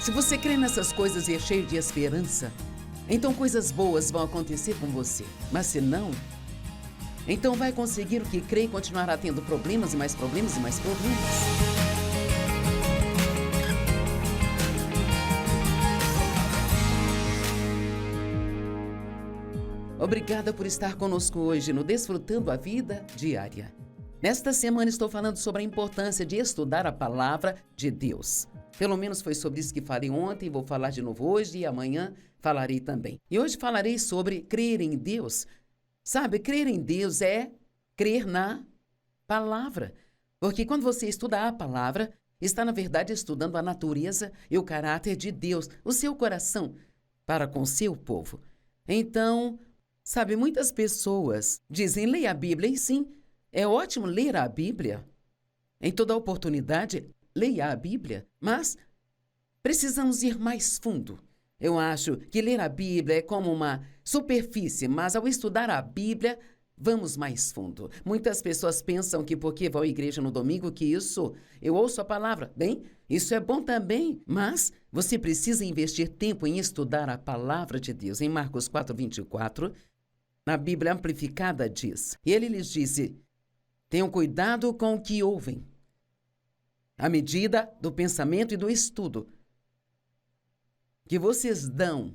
Se você crê nessas coisas e é cheio de esperança, então coisas boas vão acontecer com você. Mas se não, então vai conseguir o que crê e continuará tendo problemas e mais problemas e mais problemas. Obrigada por estar conosco hoje no Desfrutando a Vida Diária. Nesta semana estou falando sobre a importância de estudar a Palavra de Deus. Pelo menos foi sobre isso que falei ontem, vou falar de novo hoje e amanhã falarei também. E hoje falarei sobre crer em Deus. Sabe, crer em Deus é crer na Palavra. Porque quando você estuda a Palavra, está na verdade estudando a natureza e o caráter de Deus, o seu coração, para com o seu povo. Então, sabe, muitas pessoas dizem, leia a Bíblia, e sim, é ótimo ler a Bíblia. Em toda oportunidade, leia a Bíblia, mas precisamos ir mais fundo. Eu acho que ler a Bíblia é como uma superfície, mas ao estudar a Bíblia, vamos mais fundo. Muitas pessoas pensam que porque vão à igreja no domingo, que isso, eu ouço a palavra. Bem, isso é bom também, mas você precisa investir tempo em estudar a palavra de Deus. Em Marcos 4:24, na Bíblia Amplificada diz, e ele lhes disse, tenham cuidado com o que ouvem, à medida do pensamento e do estudo que vocês dão.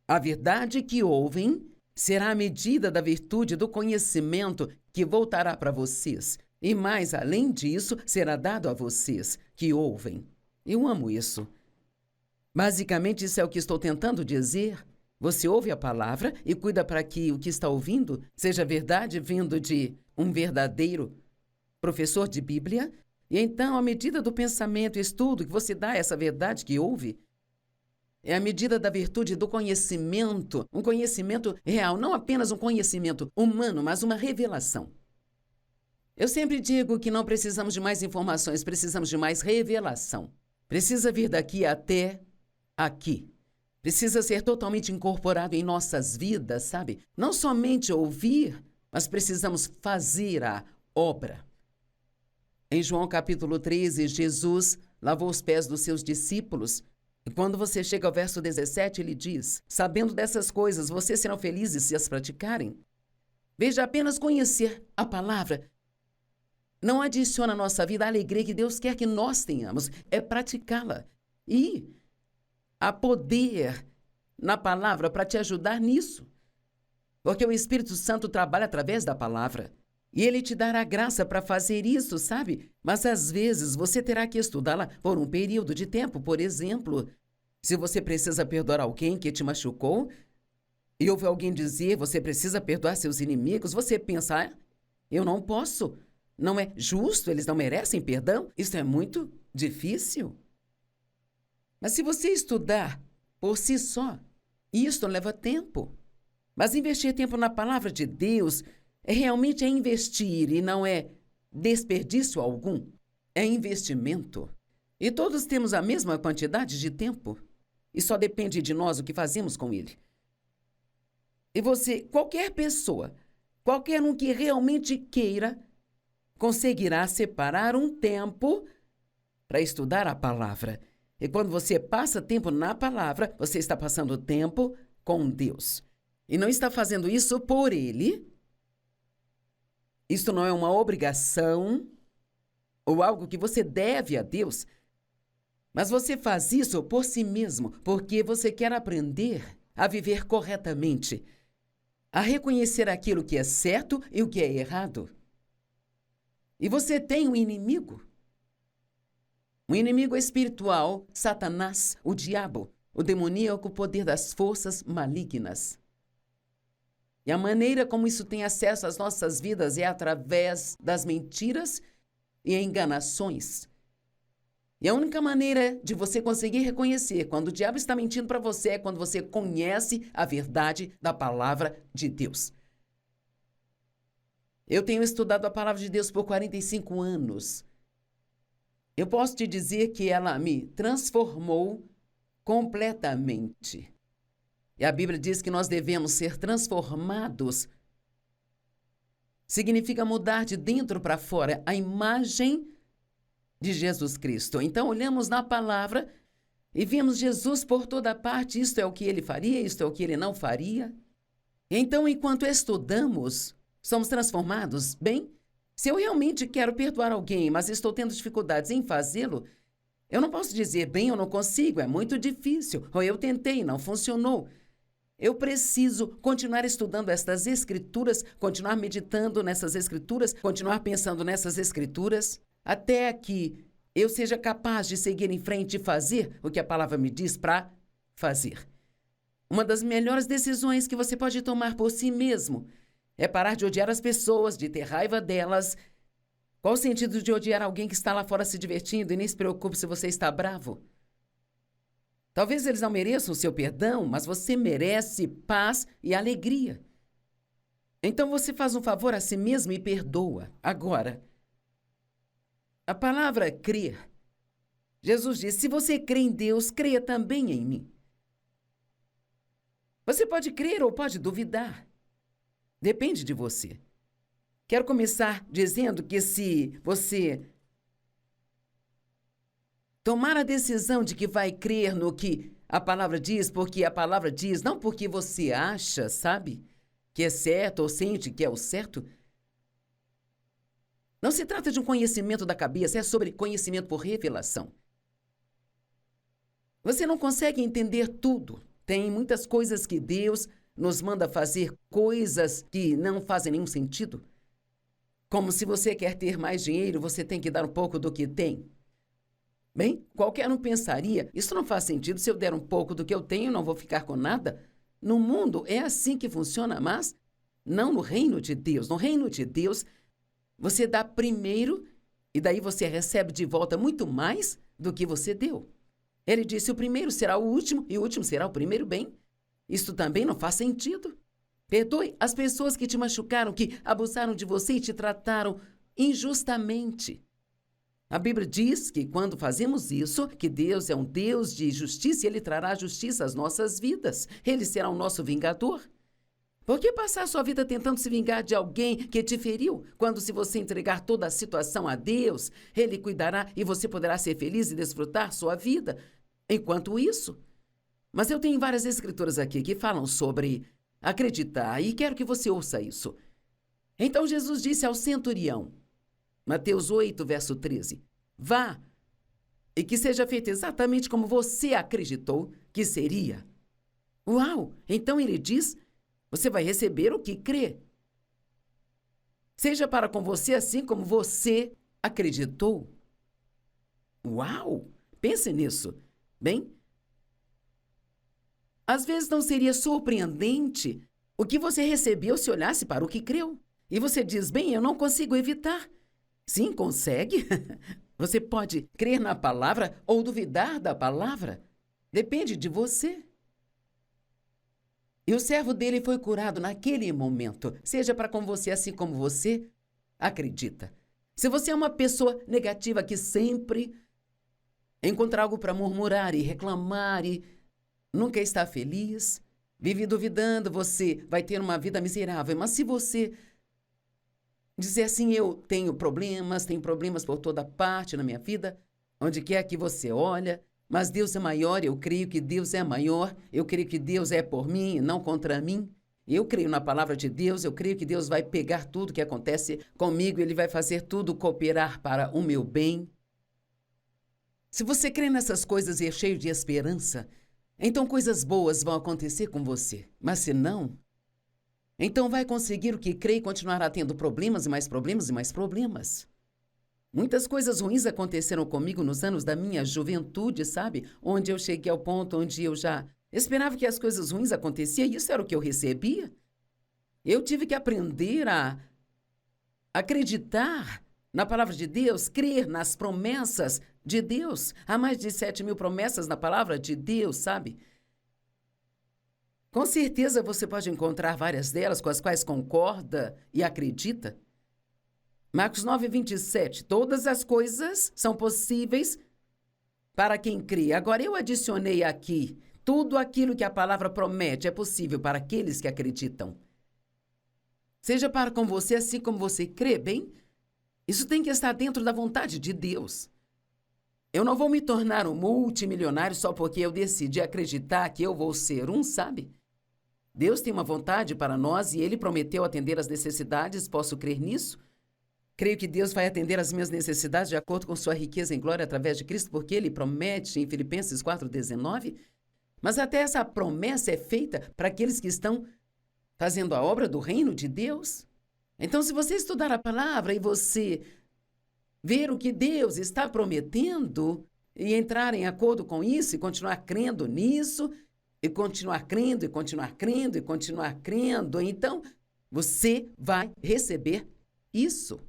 A verdade que ouvem será a medida da virtude do conhecimento que voltará para vocês. E mais além disso, será dado a vocês que ouvem. Eu amo isso. Basicamente, isso é o que estou tentando dizer. Você ouve a palavra e cuida para que o que está ouvindo seja verdade vindo de um verdadeiro professor de Bíblia. E então, à medida do pensamento e estudo que você dá a essa verdade que ouve, é a medida da virtude do conhecimento, um conhecimento real, não apenas um conhecimento humano, mas uma revelação. Eu sempre digo que não precisamos de mais informações, precisamos de mais revelação. Precisa vir daqui até aqui. Precisa ser totalmente incorporado em nossas vidas, sabe? Não somente ouvir, mas precisamos fazer a obra. Em João capítulo 13, Jesus lavou os pés dos seus discípulos. E quando você chega ao verso 17, ele diz, sabendo dessas coisas, vocês serão felizes se as praticarem. Veja, apenas conhecer a palavra não adiciona à nossa vida a alegria que Deus quer que nós tenhamos, é praticá-la. E há poder na palavra para te ajudar nisso. Porque o Espírito Santo trabalha através da palavra. E ele te dará graça para fazer isso, sabe? Mas às vezes você terá que estudá-la por um período de tempo. Por exemplo, se você precisa perdoar alguém que te machucou, e ouve alguém dizer, você precisa perdoar seus inimigos, você pensa, eu não posso, não é justo, eles não merecem perdão. Isso é muito difícil. Mas se você estudar por si só, isso leva tempo. Mas investir tempo na palavra de Deus realmente é investir e não é desperdício algum. É investimento. E todos temos a mesma quantidade de tempo. E só depende de nós o que fazemos com ele. E você, qualquer pessoa, qualquer um que realmente queira, conseguirá separar um tempo para estudar a palavra. E quando você passa tempo na palavra, você está passando tempo com Deus. E não está fazendo isso por ele. Isto não é uma obrigação ou algo que você deve a Deus, mas você faz isso por si mesmo, porque você quer aprender a viver corretamente, a reconhecer aquilo que é certo e o que é errado. E você tem um inimigo espiritual, Satanás, o diabo, o demoníaco poder das forças malignas. E a maneira como isso tem acesso às nossas vidas é através das mentiras e enganações. E a única maneira de você conseguir reconhecer quando o diabo está mentindo para você é quando você conhece a verdade da palavra de Deus. Eu tenho estudado a palavra de Deus por 45 anos. Eu posso te dizer que ela me transformou completamente. E a Bíblia diz que nós devemos ser transformados. Significa mudar de dentro para fora a imagem de Jesus Cristo. Então, olhamos na palavra e vimos Jesus por toda parte. Isto é o que ele faria, isto é o que ele não faria. Então, enquanto estudamos, somos transformados. Bem, se eu realmente quero perdoar alguém, mas estou tendo dificuldades em fazê-lo, eu não posso dizer, bem, eu não consigo, é muito difícil, ou eu tentei, não funcionou. Eu preciso continuar estudando estas escrituras, continuar meditando nessas escrituras, continuar pensando nessas escrituras, até que eu seja capaz de seguir em frente e fazer o que a palavra me diz para fazer. Uma das melhores decisões que você pode tomar por si mesmo é parar de odiar as pessoas, de ter raiva delas. Qual o sentido de odiar alguém que está lá fora se divertindo e nem se preocupe se você está bravo? Talvez eles não mereçam o seu perdão, mas você merece paz e alegria. Então você faz um favor a si mesmo e perdoa. Agora, a palavra crer. Jesus disse, se você crê em Deus, creia também em mim. Você pode crer ou pode duvidar. Depende de você. Quero começar dizendo que se você tomar a decisão de que vai crer no que a palavra diz, porque a palavra diz, não porque você acha, sabe, que é certo ou sente que é o certo. Não se trata de um conhecimento da cabeça, é sobre conhecimento por revelação. Você não consegue entender tudo. Tem muitas coisas que Deus nos manda fazer, coisas que não fazem nenhum sentido. Como se você quer ter mais dinheiro, você tem que dar um pouco do que tem. Bem, qualquer um pensaria, isso não faz sentido, se eu der um pouco do que eu tenho, não vou ficar com nada. No mundo é assim que funciona, mas não no reino de Deus. No reino de Deus, você dá primeiro e daí você recebe de volta muito mais do que você deu. Ele disse, o primeiro será o último e o último será o primeiro. Bem, isto também não faz sentido. Perdoe as pessoas que te machucaram, que abusaram de você e te trataram injustamente. A Bíblia diz que quando fazemos isso, que Deus é um Deus de justiça e Ele trará justiça às nossas vidas. Ele será o nosso vingador. Por que passar a sua vida tentando se vingar de alguém que te feriu? Quando se você entregar toda a situação a Deus, Ele cuidará e você poderá ser feliz e desfrutar sua vida. Enquanto isso... Mas eu tenho várias escrituras aqui que falam sobre acreditar e quero que você ouça isso. Então Jesus disse ao centurião, Mateus 8, verso 13, vá e que seja feito exatamente como você acreditou que seria. Uau! Então ele diz, você vai receber o que crê. Seja para com você assim como você acreditou. Uau! Pense nisso. Bem, às vezes não seria surpreendente o que você recebeu se olhasse para o que creu. E você diz, bem, eu não consigo evitar. Sim, consegue. Você pode crer na palavra ou duvidar da palavra. Depende de você. E o servo dele foi curado naquele momento. Seja para com você assim como você acredita. Se você é uma pessoa negativa que sempre encontra algo para murmurar e reclamar e nunca está feliz, vive duvidando, você vai ter uma vida miserável. Mas se você dizer assim, eu tenho problemas por toda parte na minha vida, onde quer que você olha, mas Deus é maior, eu creio que Deus é maior, eu creio que Deus é por mim e não contra mim. Eu creio na palavra de Deus, eu creio que Deus vai pegar tudo que acontece comigo, Ele vai fazer tudo cooperar para o meu bem. Se você crê nessas coisas e é cheio de esperança, então coisas boas vão acontecer com você. Mas se não, então vai conseguir o que crê e continuará tendo problemas e mais problemas e mais problemas. Muitas coisas ruins aconteceram comigo nos anos da minha juventude, sabe? Onde eu cheguei ao ponto onde eu já esperava que as coisas ruins aconteciam e isso era o que eu recebia. Eu tive que aprender a acreditar na palavra de Deus, crer nas promessas de Deus. Há mais de 7.000 promessas na palavra de Deus, sabe? Com certeza você pode encontrar várias delas com as quais concorda e acredita. Marcos 9, 27. Todas as coisas são possíveis para quem crê. Agora eu adicionei aqui, tudo aquilo que a palavra promete é possível para aqueles que acreditam. Seja para com você assim como você crê, bem? Isso tem que estar dentro da vontade de Deus. Eu não vou me tornar um multimilionário só porque eu decidi acreditar que eu vou ser um, sabe? Deus tem uma vontade para nós e Ele prometeu atender às necessidades. Posso crer nisso? Creio que Deus vai atender às minhas necessidades de acordo com sua riqueza em glória através de Cristo, porque Ele promete em Filipenses 4,19. Mas até essa promessa é feita para aqueles que estão fazendo a obra do reino de Deus. Então, se você estudar a palavra e você ver o que Deus está prometendo e entrar em acordo com isso e continuar crendo nisso, e continuar crendo, e continuar crendo, e continuar crendo, então você vai receber isso.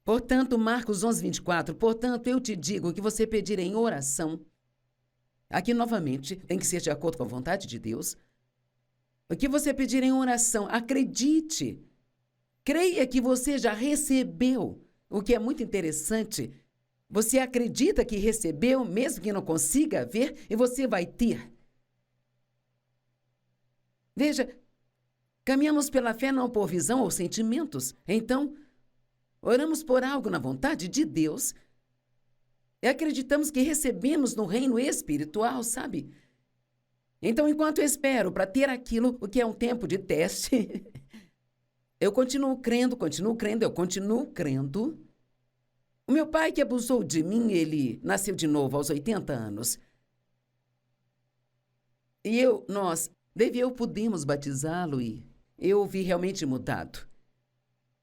Portanto, Marcos 11:24, portanto, eu te digo que você pedir em oração. Aqui, novamente, tem que ser de acordo com a vontade de Deus. O que você pedir em oração, acredite. Creia que você já recebeu. O que é muito interessante, você acredita que recebeu, mesmo que não consiga ver, e você vai ter. Veja, caminhamos pela fé, não por visão ou sentimentos. Então, oramos por algo na vontade de Deus e acreditamos que recebemos no reino espiritual, sabe? Então, enquanto eu espero para ter aquilo, o que é um tempo de teste, eu continuo crendo. O meu pai que abusou de mim, ele nasceu de novo aos 80 anos. E eu pudemos batizá-lo e eu o vi realmente mudado.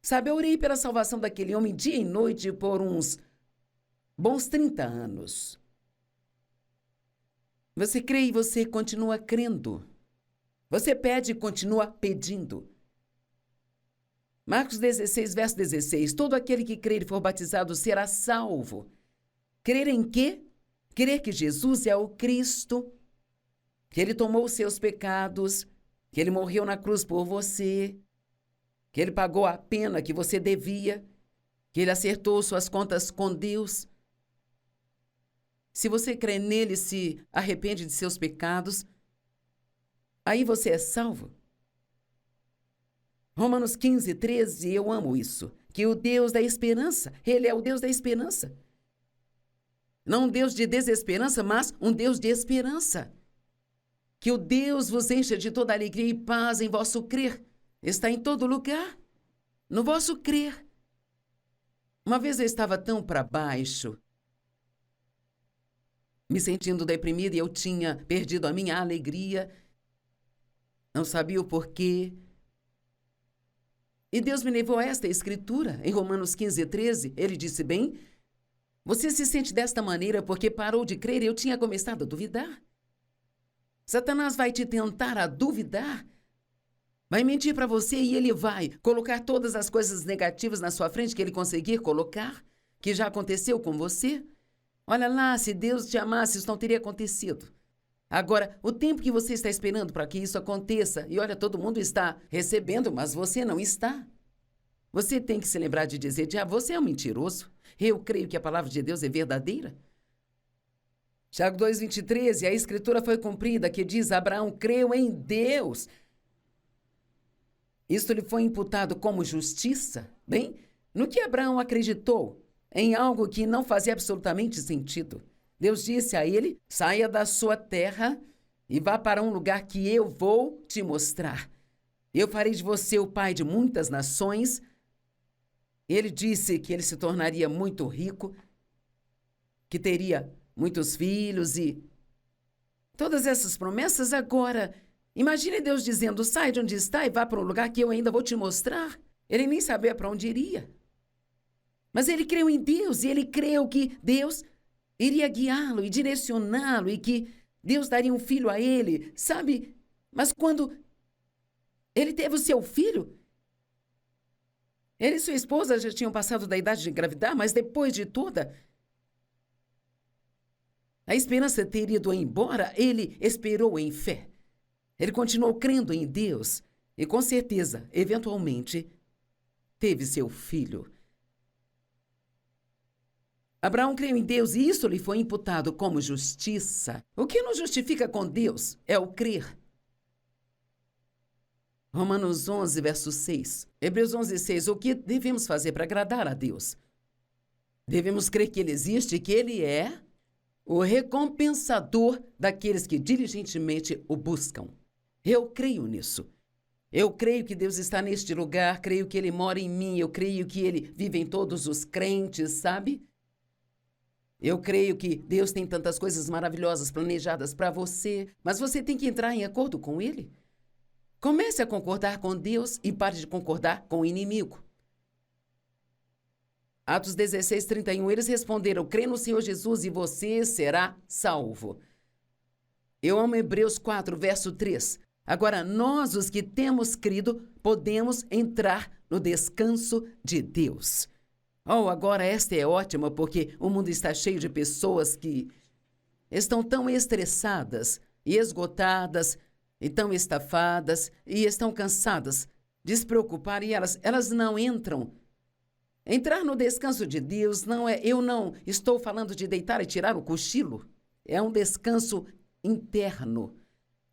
Sabe, eu orei pela salvação daquele homem dia e noite por uns bons 30 anos. Você crê e você continua crendo. Você pede e continua pedindo. Marcos 16, verso 16. Todo aquele que crer e for batizado será salvo. Crer em quê? Crer que Jesus é o Cristo, que Ele tomou os seus pecados, que Ele morreu na cruz por você, que Ele pagou a pena que você devia, que Ele acertou suas contas com Deus. Se você crê nele, se arrepende de seus pecados, aí você é salvo. Romanos 15, 13, eu amo isso. Que o Deus da esperança, Ele é o Deus da esperança. Não um Deus de desesperança, mas um Deus de esperança. Que o Deus vos encha de toda alegria e paz em vosso crer. Está em todo lugar, no vosso crer. Uma vez eu estava tão para baixo, me sentindo deprimida, e eu tinha perdido a minha alegria, não sabia o porquê. E Deus me levou a esta escritura, em Romanos 15, 13, Ele disse bem, você se sente desta maneira porque parou de crer e eu tinha começado a duvidar. Satanás vai te tentar a duvidar, vai mentir para você e ele vai colocar todas as coisas negativas na sua frente que ele conseguir colocar, que já aconteceu com você. Olha lá, se Deus te amasse, isso não teria acontecido. Agora, o tempo que você está esperando para que isso aconteça, e olha, todo mundo está recebendo, mas você não está. Você tem que se lembrar de dizer, você é um mentiroso. Eu creio que a palavra de Deus é verdadeira. Tiago 2:23, a escritura foi cumprida, que diz, Abraão creu em Deus. Isto lhe foi imputado como justiça. Bem, no que Abraão acreditou? Em algo que não fazia absolutamente sentido. Deus disse a ele, saia da sua terra e vá para um lugar que eu vou te mostrar. Eu farei de você o pai de muitas nações. Ele disse que ele se tornaria muito rico, que teria muitos filhos e todas essas promessas. Agora, imagine Deus dizendo, sai de onde está e vá para um lugar que eu ainda vou te mostrar. Ele nem sabia para onde iria. Mas ele creu em Deus e ele creu que Deus iria guiá-lo e direcioná-lo e que Deus daria um filho a ele, sabe? Mas quando ele teve o seu filho, ele e sua esposa já tinham passado da idade de engravidar, mas depois de toda a esperança ter ido embora, ele esperou em fé. Ele continuou crendo em Deus e, com certeza, eventualmente, teve seu filho. Abraão creu em Deus e isso lhe foi imputado como justiça. O que nos justifica com Deus é o crer. Romanos 11, verso 6. Hebreus 11, 6. O que devemos fazer para agradar a Deus? Devemos crer que Ele existe e que Ele é o recompensador daqueles que diligentemente o buscam. Eu creio nisso. Eu creio que Deus está neste lugar, creio que Ele mora em mim, eu creio que Ele vive em todos os crentes, sabe? Eu creio que Deus tem tantas coisas maravilhosas planejadas para você, mas você tem que entrar em acordo com Ele. Comece a concordar com Deus e pare de concordar com o inimigo. Atos 16, 31, eles responderam: crê no Senhor Jesus e você será salvo. Eu amo Hebreus 4, verso 3. Agora, nós, os que temos crido, podemos entrar no descanso de Deus. Agora esta é ótima, porque o mundo está cheio de pessoas que estão tão estressadas e esgotadas, e tão estafadas, e estão cansadas de se preocupar, e elas não entram. Entrar no descanso de Deus eu não estou falando de deitar e tirar o cochilo. É um descanso interno.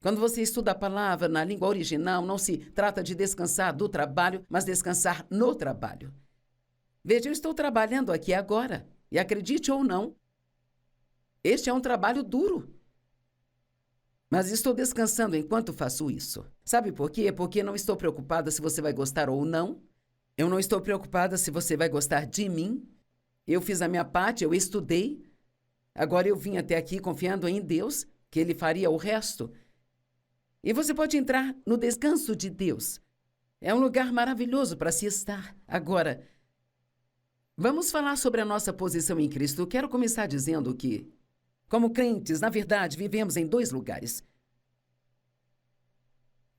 Quando você estuda a palavra na língua original, não se trata de descansar do trabalho, mas descansar no trabalho. Veja, eu estou trabalhando aqui agora, e acredite ou não, este é um trabalho duro. Mas estou descansando enquanto faço isso. Sabe por quê? Porque não estou preocupada se você vai gostar ou não. Eu não estou preocupada se você vai gostar de mim. Eu fiz a minha parte, eu estudei. Agora eu vim até aqui confiando em Deus, que Ele faria o resto. E você pode entrar no descanso de Deus. É um lugar maravilhoso para se estar. Agora, vamos falar sobre a nossa posição em Cristo. Eu quero começar dizendo que, como crentes, na verdade, vivemos em 2 lugares.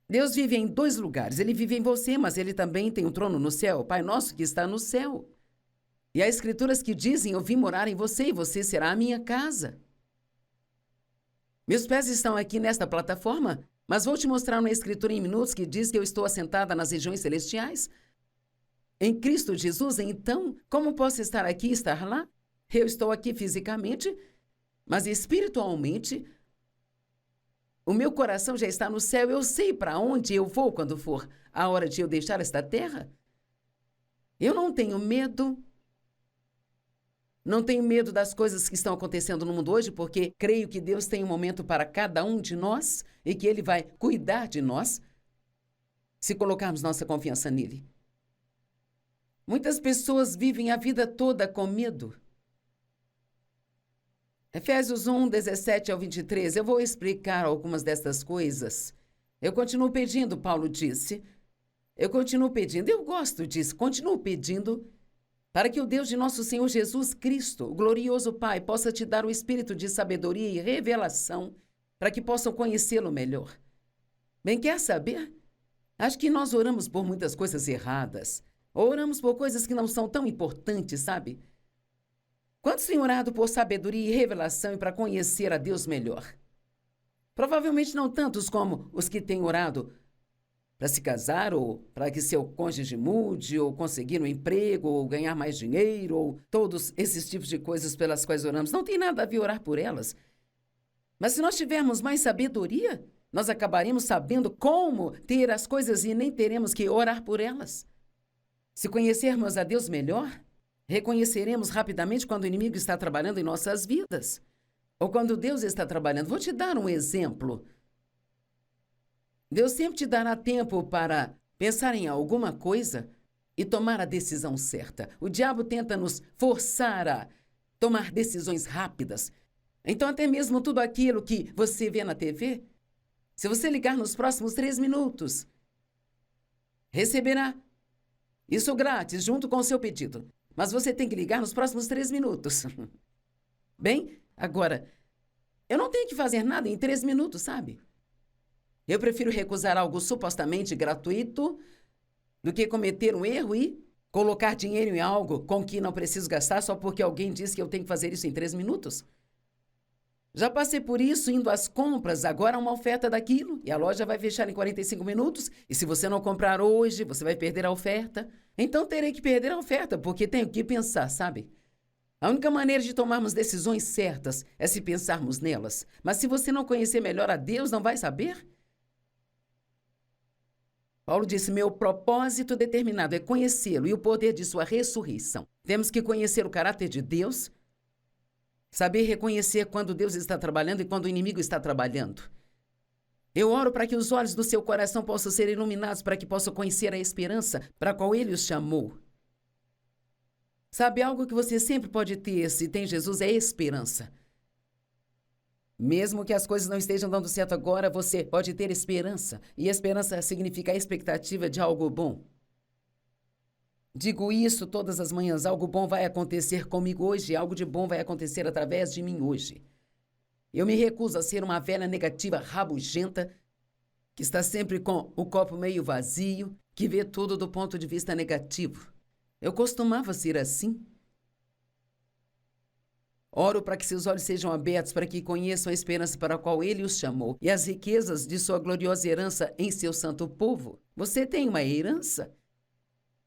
Deus vive em 2 lugares. Ele vive em você, mas Ele também tem um trono no céu, o Pai nosso que está no céu. E há escrituras que dizem: eu vim morar em você e você será a minha casa. Meus pés estão aqui nesta plataforma, mas vou te mostrar uma escritura em minutos que diz que eu estou assentada nas regiões celestiais. Em Cristo Jesus, então, como posso estar aqui e estar lá? Eu estou aqui fisicamente, mas espiritualmente, o meu coração já está no céu. Eu sei para onde eu vou quando for a hora de eu deixar esta terra. Eu não tenho medo. Não tenho medo das coisas que estão acontecendo no mundo hoje, porque creio que Deus tem um momento para cada um de nós e que Ele vai cuidar de nós se colocarmos nossa confiança nele. Muitas pessoas vivem a vida toda com medo. Efésios 1, 17 ao 23, eu vou explicar algumas dessas coisas. Eu continuo pedindo, Paulo disse. Eu continuo pedindo, eu gosto disso, continuo pedindo para que o Deus de nosso Senhor Jesus Cristo, o glorioso Pai, possa te dar o espírito de sabedoria e revelação para que possam conhecê-lo melhor. Bem, quer saber? Acho que nós oramos por muitas coisas erradas. Oramos por coisas que não são tão importantes, sabe? Quantos têm orado por sabedoria e revelação e para conhecer a Deus melhor? Provavelmente não tantos como os que têm orado para se casar, ou para que seu cônjuge mude, ou conseguir um emprego, ou ganhar mais dinheiro, ou todos esses tipos de coisas pelas quais oramos. Não tem nada a ver orar por elas. Mas se nós tivermos mais sabedoria, nós acabaremos sabendo como ter as coisas e nem teremos que orar por elas. Se conhecermos a Deus melhor, reconheceremos rapidamente quando o inimigo está trabalhando em nossas vidas, ou quando Deus está trabalhando. Vou te dar um exemplo. Deus sempre te dará tempo para pensar em alguma coisa e tomar a decisão certa. O diabo tenta nos forçar a tomar decisões rápidas. Então, até mesmo tudo aquilo que você vê na TV, se você ligar nos próximos 3 minutos, receberá isso grátis, junto com o seu pedido. Mas você tem que ligar nos próximos 3 minutos. Bem, agora, eu não tenho que fazer nada em 3 minutos, sabe? Eu prefiro recusar algo supostamente gratuito do que cometer um erro e colocar dinheiro em algo com que não preciso gastar só porque alguém disse que eu tenho que fazer isso em 3 minutos. Já passei por isso indo às compras, agora uma oferta daquilo, e a loja vai fechar em 45 minutos, e se você não comprar hoje, você vai perder a oferta. Então terei que perder a oferta, porque tenho que pensar, sabe? A única maneira de tomarmos decisões certas é se pensarmos nelas. Mas se você não conhecer melhor a Deus, não vai saber? Paulo disse: meu propósito determinado é conhecê-lo e o poder de sua ressurreição. Temos que conhecer o caráter de Deus, saber reconhecer quando Deus está trabalhando e quando o inimigo está trabalhando. Eu oro para que os olhos do seu coração possam ser iluminados, para que possam conhecer a esperança para a qual Ele os chamou. Sabe, algo que você sempre pode ter se tem Jesus é esperança. Mesmo que as coisas não estejam dando certo agora, você pode ter esperança. E esperança significa a expectativa de algo bom. Digo isso todas as manhãs, algo bom vai acontecer comigo hoje, algo de bom vai acontecer através de mim hoje. Eu me recuso a ser uma velha negativa rabugenta, que está sempre com o copo meio vazio, que vê tudo do ponto de vista negativo. Eu costumava ser assim. Oro para que seus olhos sejam abertos, para que conheçam a esperança para a qual Ele os chamou e as riquezas de sua gloriosa herança em seu santo povo. Você tem uma herança.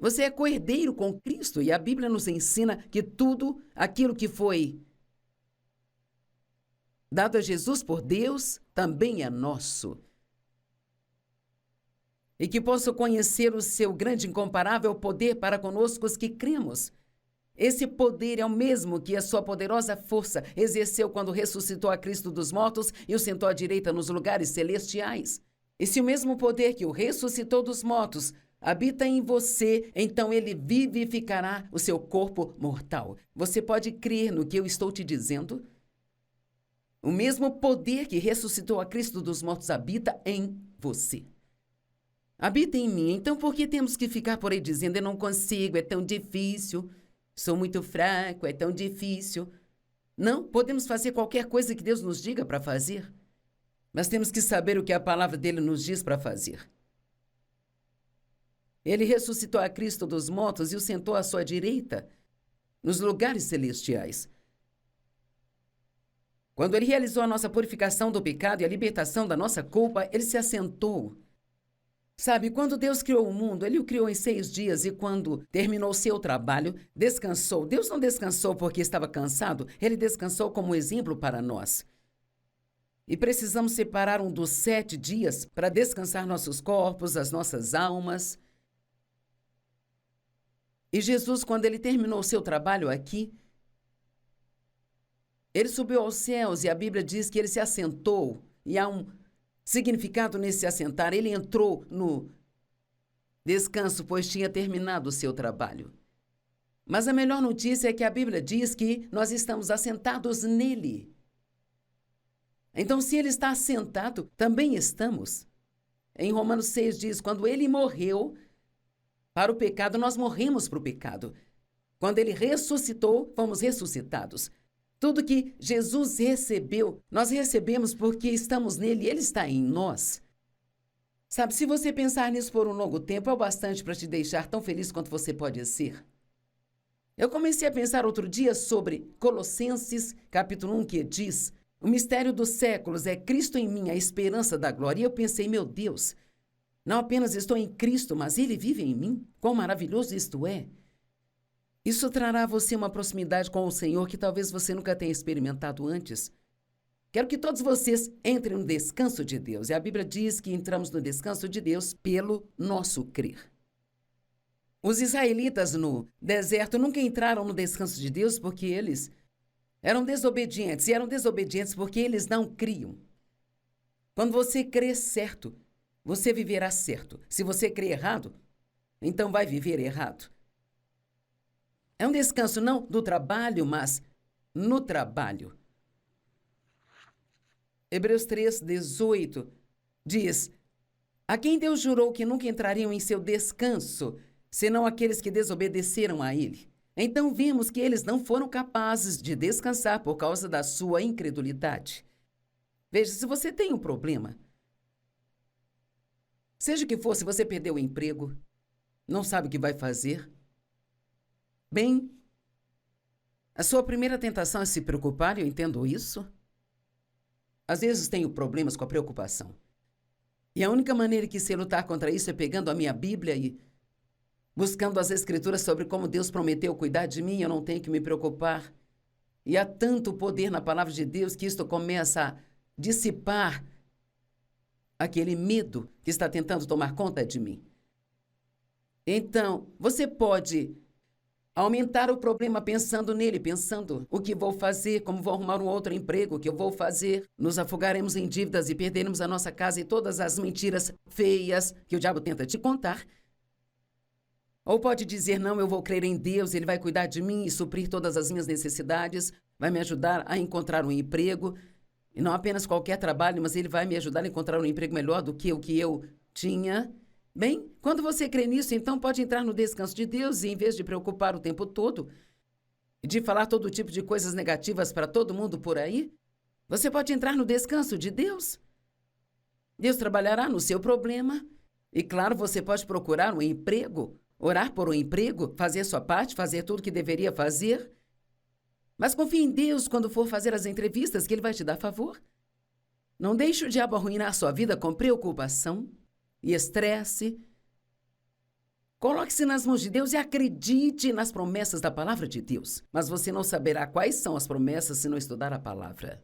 Você é co-herdeiro com Cristo e a Bíblia nos ensina que tudo aquilo que foi dado a Jesus por Deus também é nosso. E que possa conhecer o seu grande e incomparável poder para conosco os que cremos. Esse poder é o mesmo que a sua poderosa força exerceu quando ressuscitou a Cristo dos mortos e o sentou à direita nos lugares celestiais. E se o mesmo poder que o ressuscitou dos mortos habita em você, então ele vivificará o seu corpo mortal. Você pode crer no que eu estou te dizendo? O mesmo poder que ressuscitou a Cristo dos mortos habita em você. Habita em mim, então por que temos que ficar por aí dizendo eu não consigo, é tão difícil, sou muito fraco, é tão difícil? Não, podemos fazer qualquer coisa que Deus nos diga para fazer. Mas temos que saber o que a palavra dele nos diz para fazer. Ele ressuscitou a Cristo dos mortos e o sentou à sua direita, nos lugares celestiais. Quando ele realizou a nossa purificação do pecado e a libertação da nossa culpa, ele se assentou. Sabe, quando Deus criou o mundo, ele o criou em 6 dias e quando terminou seu trabalho, descansou. Deus não descansou porque estava cansado, ele descansou como exemplo para nós. E precisamos separar um dos 7 dias para descansar nossos corpos, as nossas almas. E Jesus, quando ele terminou o seu trabalho aqui, ele subiu aos céus e a Bíblia diz que ele se assentou. E há um significado nesse assentar. Ele entrou no descanso, pois tinha terminado o seu trabalho. Mas a melhor notícia é que a Bíblia diz que nós estamos assentados nele. Então, se ele está assentado, também estamos. Em Romanos 6 diz, quando ele morreu para o pecado, nós morremos para o pecado. Quando ele ressuscitou, fomos ressuscitados. Tudo que Jesus recebeu, nós recebemos porque estamos nele e ele está em nós. Sabe, se você pensar nisso por um longo tempo, é o bastante para te deixar tão feliz quanto você pode ser. Eu comecei a pensar outro dia sobre Colossenses, capítulo 1, que diz: o mistério dos séculos é Cristo em mim, a esperança da glória. E eu pensei, meu Deus, não apenas estou em Cristo, mas Ele vive em mim. Quão maravilhoso isto é! Isso trará a você uma proximidade com o Senhor que talvez você nunca tenha experimentado antes. Quero que todos vocês entrem no descanso de Deus. E a Bíblia diz que entramos no descanso de Deus pelo nosso crer. Os israelitas no deserto nunca entraram no descanso de Deus porque eles eram desobedientes. E eram desobedientes porque eles não criam. Quando você crê certo, você viverá certo. Se você crê errado, então vai viver errado. É um descanso não do trabalho, mas no trabalho. Hebreus 3:18 diz: a quem Deus jurou que nunca entrariam em seu descanso, senão aqueles que desobedeceram a ele. Então vimos que eles não foram capazes de descansar por causa da sua incredulidade. Veja, se você tem um problema, seja o que for, se você perdeu o emprego, não sabe o que vai fazer, bem, a sua primeira tentação é se preocupar, eu entendo isso. Às vezes tenho problemas com a preocupação. E a única maneira que sei lutar contra isso é pegando a minha Bíblia e buscando as Escrituras sobre como Deus prometeu cuidar de mim, eu não tenho que me preocupar. E há tanto poder na palavra de Deus que isto começa a dissipar aquele medo que está tentando tomar conta de mim. Então, você pode aumentar o problema pensando nele, pensando o que vou fazer, como vou arrumar um outro emprego, o que eu vou fazer. Nos afogaremos em dívidas e perderemos a nossa casa e todas as mentiras feias que o diabo tenta te contar. Ou pode dizer, não, eu vou crer em Deus, Ele vai cuidar de mim e suprir todas as minhas necessidades, vai me ajudar a encontrar um emprego, e não apenas qualquer trabalho, mas Ele vai me ajudar a encontrar um emprego melhor do que o que eu tinha. Bem, quando você crê nisso, então pode entrar no descanso de Deus e, em vez de preocupar o tempo todo, e de falar todo tipo de coisas negativas para todo mundo por aí, você pode entrar no descanso de Deus. Deus trabalhará no seu problema. E, claro, você pode procurar um emprego, orar por um emprego, fazer sua parte, fazer tudo o que deveria fazer. Mas confie em Deus quando for fazer as entrevistas, que Ele vai te dar favor. Não deixe o diabo arruinar sua vida com preocupação e estresse. Coloque-se nas mãos de Deus e acredite nas promessas da palavra de Deus. Mas você não saberá quais são as promessas se não estudar a palavra.